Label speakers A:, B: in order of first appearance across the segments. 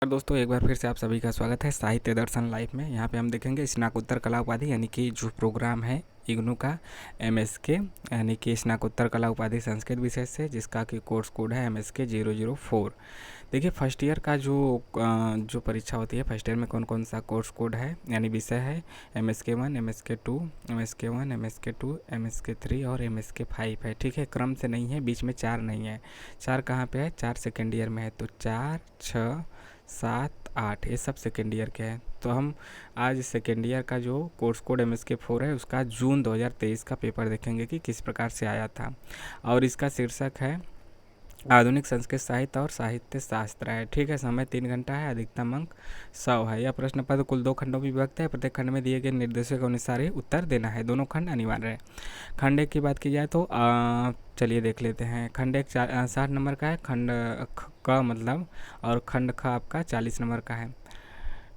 A: दोस्तों एक बार फिर से आप सभी का स्वागत है साहित्य दर्शन लाइव में। यहाँ पे हम देखेंगे स्नाकोत्तर कला उपाधि यानी कि जो प्रोग्राम है इग्नू का MSK यानी कि स्नाकोत्तर कला उपाधि संस्कृत विषय से, जिसका कि कोर्स कोड है MSK 004। देखिए फर्स्ट ईयर का जो परीक्षा होती है, फर्स्ट ईयर में कौन कौन सा कोर्स कोड है यानी विषय है MSK 1, MSK 2, MSK 1, MSK 2, MSK 3 और MSK 5 है। ठीक है, क्रम से नहीं है, बीच में 4 नहीं है। 4 कहाँ पे है? 4 सेकेंड ईयर में है। तो 4, 6, 7, 8 ये सब सेकेंड ईयर के हैं। तो हम आज सेकेंड ईयर का जो कोर्स कोड MSK 4 है उसका जून 2023 का पेपर देखेंगे कि किस प्रकार से आया था। और इसका शीर्षक है आधुनिक संस्कृत साहित्य और साहित्य शास्त्र है। ठीक है, समय 3 घंटा है, अधिकतम अंक 100 है। यह प्रश्न पत्र कुल 2 खंडों में विभक्त है। प्रत्येक खंड में दिए गए निर्देशों के अनुसार ही उत्तर देना है। दोनों खंड अनिवार्य है। खंड एक की बात की जाए तो चलिए देख लेते हैं। खंड एक 60 नंबर का है, खंड क मतलब, और खंड ख आपका 40 नंबर का है।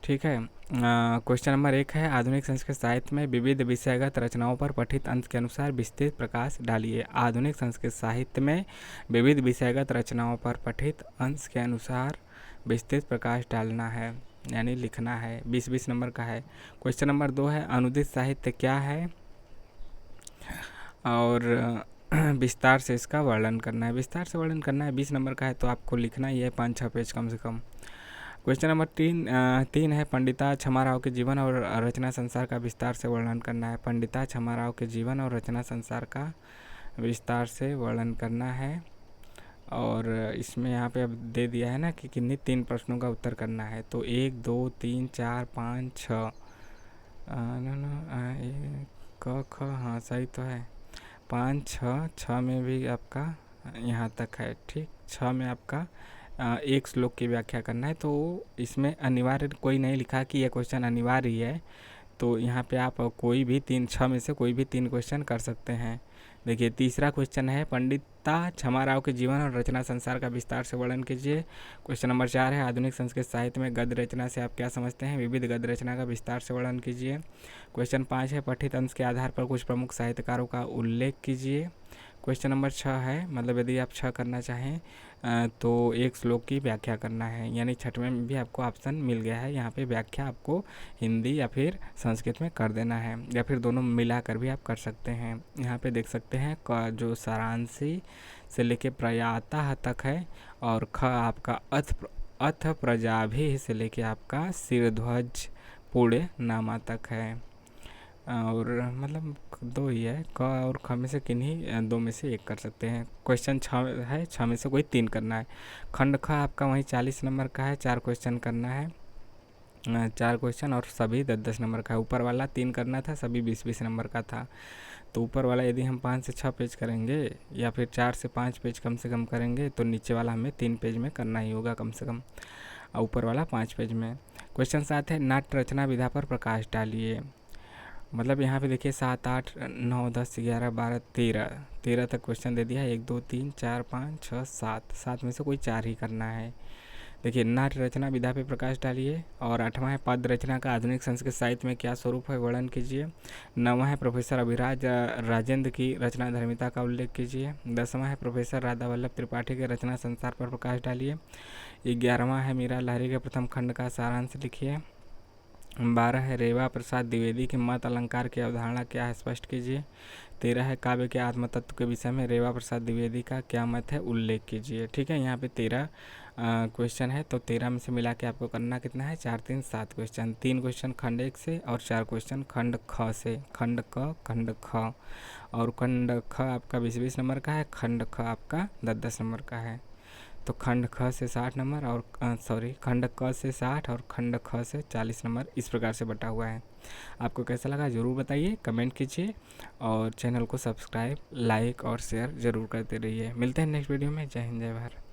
A: ठीक है, क्वेश्चन नंबर 1 है आधुनिक संस्कृत साहित्य में विविध विषयगत रचनाओं पर पठित अंश के अनुसार विस्तृत प्रकाश डालिए। आधुनिक संस्कृत साहित्य में विविध विषयगत रचनाओं पर पठित अंश के अनुसार विस्तृत प्रकाश डालना है यानी लिखना है। 20 नंबर का है। क्वेश्चन नंबर 2 है अनुदित साहित्य क्या है और विस्तार से इसका वर्णन करना है। विस्तार से वर्णन करना है, 20 नंबर का है, तो आपको लिखना ही है 5-6 पेज कम से कम। क्वेश्चन नंबर 3 है पंडिता छमाराव के जीवन और रचना संसार का विस्तार से वर्णन करना है। पंडिता छमाराव के जीवन और रचना संसार का विस्तार से वर्णन करना है। और इसमें यहाँ पे अब दे दिया है ना कि किन्हीं 3 प्रश्नों का उत्तर करना है। तो 1, 2, 3, 4, 5, 6 क ख, हाँ सही तो है। 5, 6 में भी आपका यहाँ तक है। ठीक, 6 में आपका एक श्लोक की व्याख्या करना है। तो इसमें अनिवार्य कोई नहीं लिखा कि यह क्वेश्चन अनिवार्य है। तो यहाँ पे आप कोई भी 6 में से कोई भी 3 क्वेश्चन कर सकते हैं। देखिए तीसरा क्वेश्चन है पंडिता छमाराव के जीवन और रचना संसार का विस्तार से वर्णन कीजिए। क्वेश्चन नंबर 4 है आधुनिक संस्कृत साहित्य में गद्य रचना से आप क्या समझते हैं? विविध गद्य रचना का विस्तार से वर्णन कीजिए। क्वेश्चन 5 है पठित अंश के आधार पर कुछ प्रमुख साहित्यकारों का उल्लेख कीजिए। क्वेश्चन नंबर 6 है, मतलब यदि आप 6 करना चाहें तो एक श्लोक की व्याख्या करना है। यानी 6वें में भी आपको ऑप्शन मिल गया है। यहाँ पे व्याख्या आपको हिंदी या फिर संस्कृत में कर देना है, या फिर दोनों मिलाकर भी आप कर सकते हैं। यहाँ पे देख सकते हैं जो सारांशी से लेके प्रयातः तक है, और ख आपका अथ प्रजाभि से लेके आपका शिरध्वज पुण्य नामा तक है। और मतलब 2 ही है, क और ख में से किन्हीं 2 में से एक कर सकते हैं। क्वेश्चन 6 है, 6 में से कोई 3 करना है। खंड ख आपका वहीं 40 नंबर का है, 4 क्वेश्चन करना है। 4 क्वेश्चन और सभी 10-10 नंबर का है। ऊपर वाला 3 करना था, सभी 20-20 नंबर का था। तो ऊपर वाला यदि हम 5 से 6 पेज करेंगे या फिर 4 से 5 पेज कम से कम करेंगे, तो नीचे वाला हमें 3 पेज में करना ही होगा कम से कम, और ऊपर वाला 5 पेज में। क्वेश्चन 7 है नाट्य रचना विधा पर प्रकाश डालिए। मतलब यहाँ पे देखिए 7, 8, 9, 10, 11, 12, 13 तक क्वेश्चन दे दिया है। 1, 2, 3, 4, 5, 6, 7 में से कोई 4 ही करना है। देखिए नाट्य रचना विधा पे प्रकाश डालिए। और 8वां है पद रचना का आधुनिक संस्कृत साहित्य में क्या स्वरूप है, वर्णन कीजिए। 9वां है प्रोफेसर अभिराज राजेंद्र की रचना धर्मिता का उल्लेख कीजिए। 10वां है प्रोफेसर राधा वल्लभ त्रिपाठी के रचना संसार पर प्रकाश डालिए। 11वां है मीरा लहरी के प्रथम खंड का सारांश लिखिए। 12 है रेवा प्रसाद द्विवेदी के मत अलंकार की अवधारणा क्या है, स्पष्ट कीजिए। 13 है काव्य के आत्मतत्व के विषय में रेवा प्रसाद द्विवेदी का क्या मत है, उल्लेख कीजिए। ठीक है, यहाँ पे 13 क्वेश्चन है। तो 13 में से मिला के आपको करना कितना है? 4, 3, 7 क्वेश्चन। 3 क्वेश्चन खंड 1 से और 4 क्वेश्चन खंड ख से। खंड क, खंड ख, और खंड ख आपका 20-20 नंबर का है, खंड ख आपका 10-10 नंबर का है। तो खंड ख से 60 नंबर और खंड क से 60 और खंड ख से 40 नंबर इस प्रकार से बटा हुआ है। आपको कैसा लगा ज़रूर बताइए, कमेंट कीजिए, और चैनल को सब्सक्राइब, लाइक और शेयर ज़रूर करते रहिए। मिलते हैं नेक्स्ट वीडियो में। जय हिंद, जय भारत।